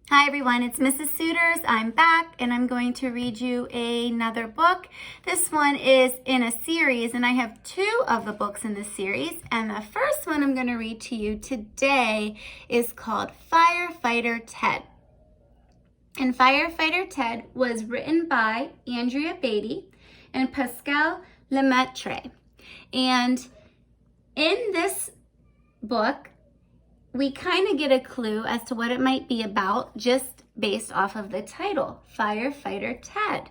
Hi everyone, it's Mrs. Suiters. I'm back and I'm going to read you another book. This one is in a series and I have two of the books in this series. And the first one I'm going to read to you today is called Firefighter Ted. And Firefighter Ted was written by Andrea Beaty and Pascal Lemaitre. And in this book, we kind of get a clue as to what it might be about just based off of the title, Firefighter Ted.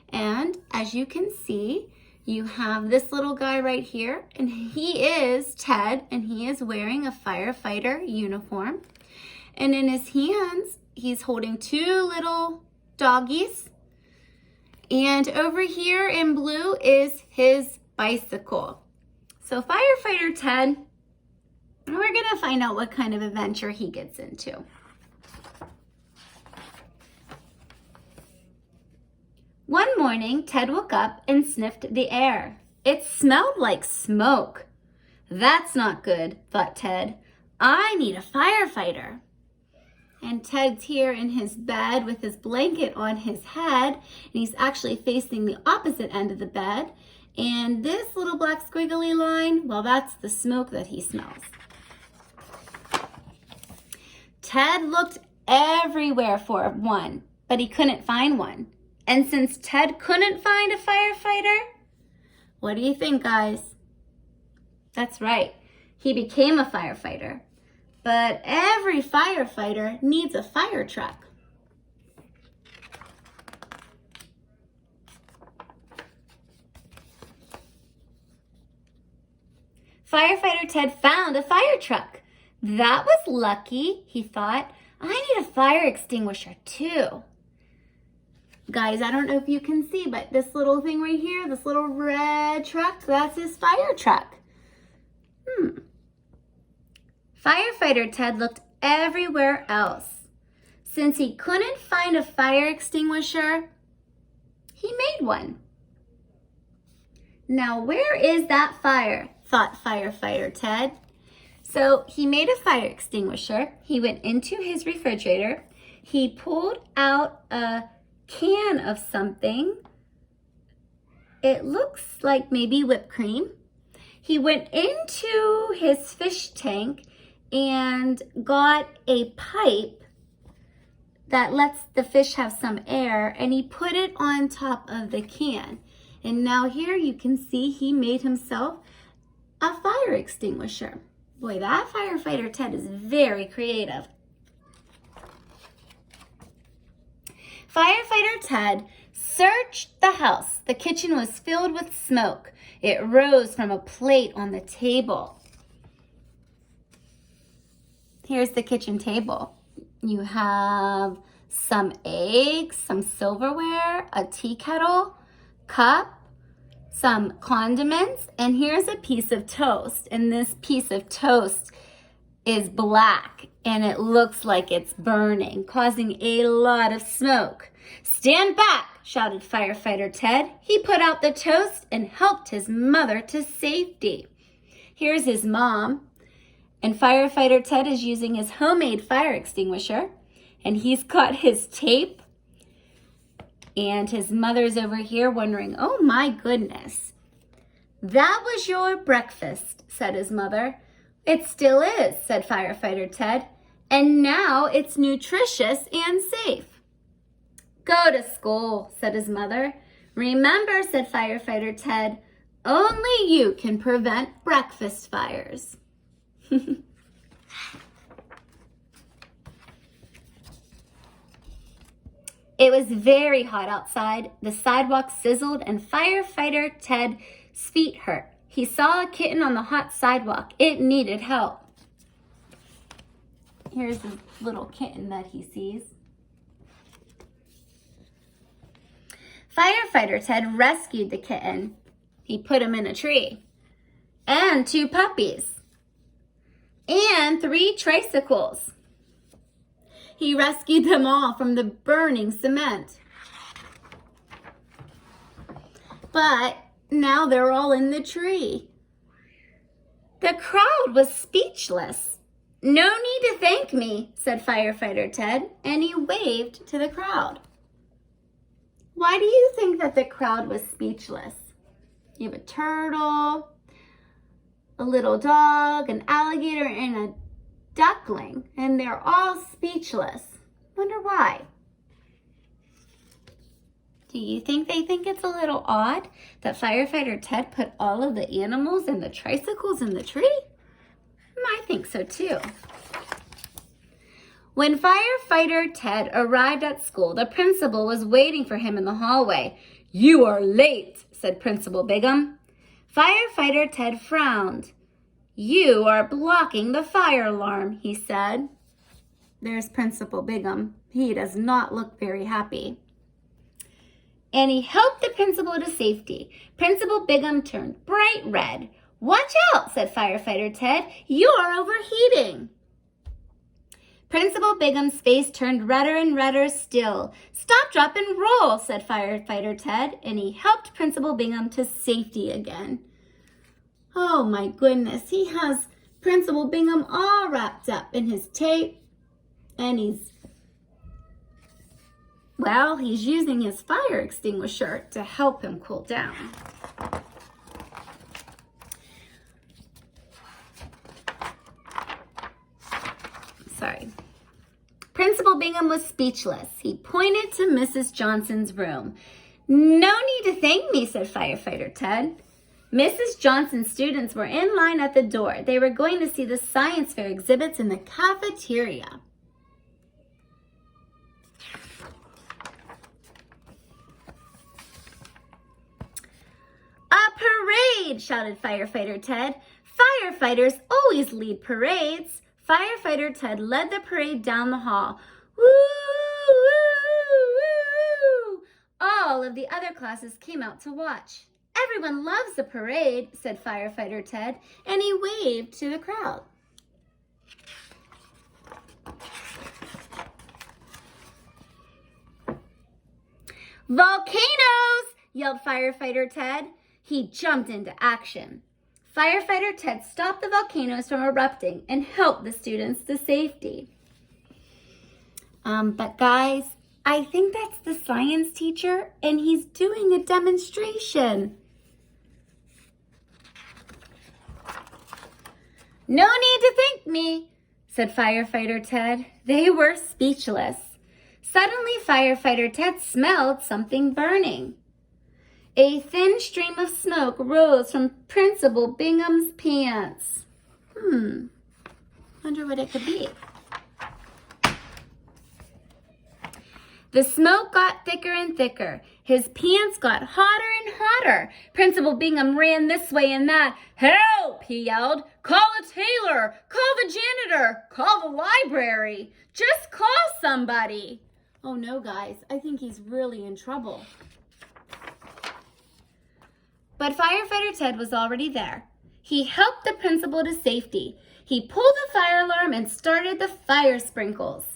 And as you can see, you have this little guy right here, and he is Ted, and he is wearing a firefighter uniform. And in his hands, he's holding two little doggies. And over here in blue is his bicycle. So Firefighter Ted, we're going to find out what kind of adventure he gets into. One morning, Ted woke up and sniffed the air. It smelled like smoke. That's not good, thought Ted. I need a firefighter. And Ted's here in his bed with his blanket on his head, and he's actually facing the opposite end of the bed. And this little black squiggly line, well, that's the smoke that he smells. Ted looked everywhere for one, but he couldn't find one. And since Ted couldn't find a firefighter, what do you think, guys? That's right, he became a firefighter. But every firefighter needs a fire truck. Firefighter Ted found a fire truck. That was lucky, he thought. I need a fire extinguisher too. Guys, I don't know if you can see, but this little thing right here, this little red truck, that's his fire truck. Firefighter Ted looked everywhere else. Since he couldn't find a fire extinguisher, he made one. Now, where is that fire? Thought Firefighter Ted. So he made a fire extinguisher. He went into his refrigerator. He pulled out a can of something. It looks like maybe whipped cream. He went into his fish tank and got a pipe that lets the fish have some air, and he put it on top of the can. And now here you can see he made himself a fire extinguisher. Boy, that Firefighter Ted is very creative. Firefighter Ted searched the house. The kitchen was filled with smoke. It rose from a plate on the table. Here's the kitchen table. You have some eggs, some silverware, a tea kettle, cup, some condiments, and here's a piece of toast. And this piece of toast is black and it looks like it's burning, causing a lot of smoke. Stand back, shouted Firefighter Ted. He put out the toast and helped his mother to safety. Here's his mom, and Firefighter Ted is using his homemade fire extinguisher, and he's got his tape. And his mother's over here wondering, oh my goodness. That was your breakfast, said his mother. It still is, said Firefighter Ted. And now it's nutritious and safe. Go to school, said his mother. Remember, said Firefighter Ted, only you can prevent breakfast fires. It was very hot outside. The sidewalk sizzled and Firefighter Ted's feet hurt. He saw a kitten on the hot sidewalk. It needed help. Here's the little kitten that he sees. Firefighter Ted rescued the kitten. He put him in a tree. And two puppies. And 3 tricycles. He rescued them all from the burning cement. But now they're all in the tree. The crowd was speechless. "No need to thank me," said Firefighter Ted, and he waved to the crowd. Why do you think that the crowd was speechless? You have a turtle, a little dog, an alligator, and a duckling, and they're all speechless. Wonder why? Do you think they think it's a little odd that Firefighter Ted put all of the animals and the tricycles in the tree? I think so too. When Firefighter Ted arrived at school, the principal was waiting for him in the hallway. "You are late," said Principal Bigham. Firefighter Ted frowned. "You are blocking the fire alarm," he said. There's Principal Bigham. He does not look very happy. And he helped the principal to safety. Principal Bigham turned bright red. "Watch out," said Firefighter Ted. "You're overheating." Principal Bigham's face turned redder and redder still. "Stop, drop, and roll," said Firefighter Ted, and he helped Principal Bigham to safety again. Oh my goodness, he has Principal Bigham all wrapped up in his tape, and he's using his fire extinguisher to help him cool down. Sorry. Principal Bigham was speechless. He pointed to Mrs. Johnson's room. "No need to thank me," said Firefighter Ted. Mrs. Johnson's students were in line at the door. They were going to see the science fair exhibits in the cafeteria. "A parade!" shouted Firefighter Ted. "Firefighters always lead parades." Firefighter Ted led the parade down the hall. "Woo, woo, woo!" All of the other classes came out to watch. "Everyone loves a parade," said Firefighter Ted, and he waved to the crowd. "Volcanoes!" yelled Firefighter Ted. He jumped into action. Firefighter Ted stopped the volcanoes from erupting and helped the students to safety. But guys, I think that's the science teacher, and he's doing a demonstration. "No need to thank me," said Firefighter Ted. They were speechless. Suddenly, Firefighter Ted smelled something burning. A thin stream of smoke rose from Principal Bingham's pants. Wonder what it could be. The smoke got thicker and thicker. His pants got hotter and hotter. Principal Bingham ran this way and that. "Help!" he yelled. "Call a tailor! Call the janitor! Call the library! Just call somebody!" Oh no, guys, I think he's really in trouble. But Firefighter Ted was already there. He helped the principal to safety. He pulled the fire alarm and started the fire sprinkles.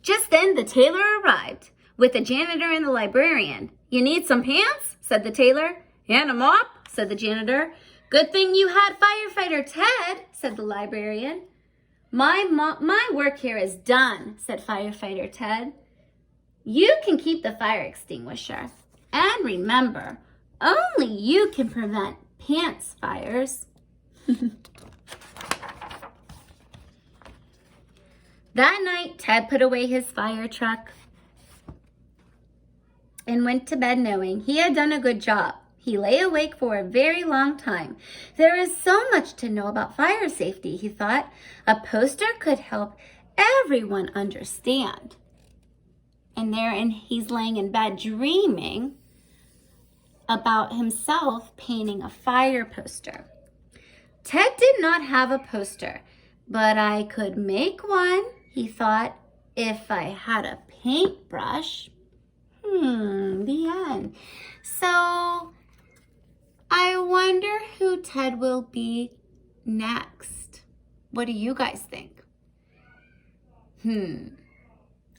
Just then, the tailor arrived with the janitor and the librarian. "You need some pants?" said the tailor. "And a mop?" said the janitor. "Good thing you had Firefighter Ted," said the librarian. My work here is done," said Firefighter Ted. "You can keep the fire extinguisher. And remember, only you can prevent pants fires." That night, Ted put away his fire truck and went to bed knowing he had done a good job. He lay awake for a very long time. There is so much to know about fire safety, he thought. A poster could help everyone understand. And he's laying in bed dreaming about himself painting a fire poster. Ted did not have a poster, but I could make one, he thought, if I had a paintbrush. The end. So I wonder who Ted will be next. What do you guys think?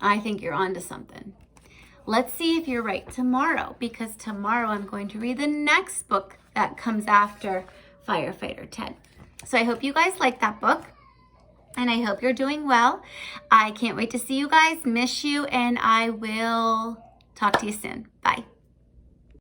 I think you're onto something. Let's see if you're right tomorrow, because tomorrow I'm going to read the next book that comes after Firefighter Ted. So I hope you guys like that book. And I hope you're doing well. I can't wait to see you guys. Miss you, and I will talk to you soon. Bye.